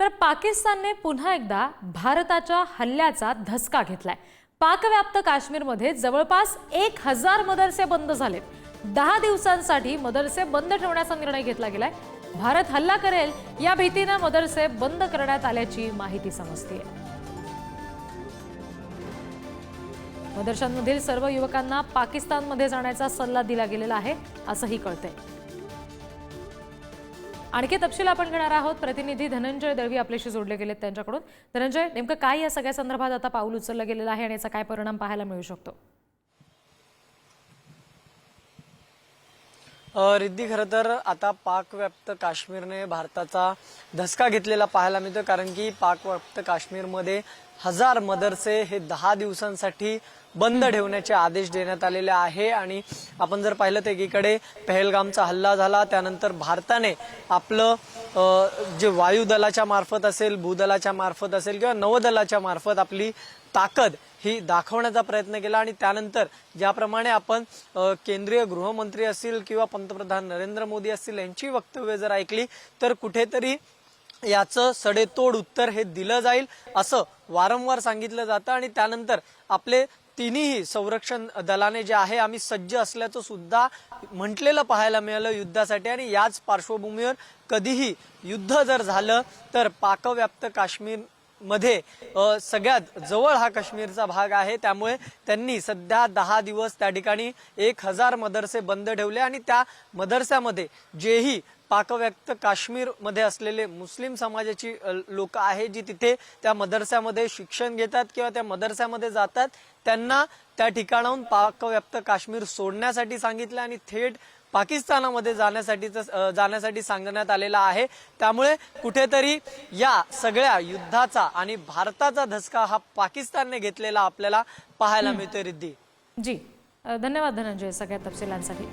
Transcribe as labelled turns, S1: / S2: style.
S1: तर पाकिस्तानने पुन्हा एकदा भारताच्या हल्ल्याचा धसका घेतलाय। पाकव्याप्त काश्मीरमध्ये जवळपास 1000 मदरसे बंद झालेत। 10 दिवसांसाठी मदरसे बंद ठेवण्याचा निर्णय घेतला गेलाय। भारत हल्ला करेल या भीतीने मदरसे बंद करण्यात आल्याची माहिती समजते। मदरशांमधील सर्व युवकांना पाकिस्तानमध्ये जाण्याचा सल्ला दिला गेलेला आहे असंही कळतंय। आणखी तपशील आपण घेणार आहोत। प्रतिनिधी धनंजय दळवी आपल्याशी जोडले गेलेत त्यांच्याकडून। धनंजय, नेमकं काय या सगळ्या संदर्भात आता पाऊल उचललं गेलेलं आहे आणि याचा काय परिणाम पाहायला मिळू शकतो?
S2: रिद्धी, खरं तर आता पाकव्याप्त काश्मीरने भारताचा धसका घेतलेला पाहायला मिळतो, कारण की पाकव्याप्त काश्मीरमध्ये 1000 मदरसे हे 10 दिवसांसाठी बंद ठेवण्याचे आदेश देण्यात आलेले आहे। आणि आपण जर पाहिलं तर एकीकडे पहलगामचा हल्ला झाला, त्यानंतर भारताने आपलं जे वायुदलाच्या मार्फत असेल, भूदलाच्या मार्फत असेल किंवा नौदलाच्या मार्फत आपली ताकद ही दाखवण्याचा प्रयत्न केला। आणि त्यानंतर ज्याप्रमाणे आपण केंद्रीय गृहमंत्री असतील किंवा पंतप्रधान नरेंद्र मोदी असतील यांची वक्तव्य जर ऐकली तर कुठेतरी याचं सडेतोड उत्तर हे दिलं जाईल असं वारंवार सांगितलं जातं। आणि त्यानंतर आपले तिन्ही संरक्षण दलाने जे आहे आम्ही सज्ज असल्याचं सुद्धा म्हटलेलं पाहायला मिळालं युद्धासाठी। आणि याच पार्श्वभूमीवर कधीही युद्ध जर झालं तर पाकव्याप्त काश्मीर मध्ये सगळ्यात जवळ हा काश्मीरचा भाग आहे, त्यामुळे त्यांनी सध्या 10 दिवस त्या ठिकाणी 1000 मदरसे बंद ठेवले। आणि त्या मदरस्यामध्ये जेही पाकव्याप्त काश्मीर मध्ये असलेले मुस्लिम समाजाची लोक आहेत जी तिथे त्या मदरस्यामध्ये शिक्षण घेतात किंवा त्या मदरस्यामध्ये जातात, त्यांना त्या ठिकाणाहून पाकव्याप्त काश्मीर सोडण्यासाठी सांगितलं आणि थेट पाकिस्तानामध्ये जाण्यासाठी सांगण्यात आलेला आहे। त्यामुळे कुठेतरी या सगळ्या युद्धाचा आणि भारताचा धसका हा पाकिस्तानने घेतलेला आपल्याला पाहायला मिळतोय। रिद्धी
S1: जी, धन्यवाद धनंजय सगळ्या तपशिलांसाठी।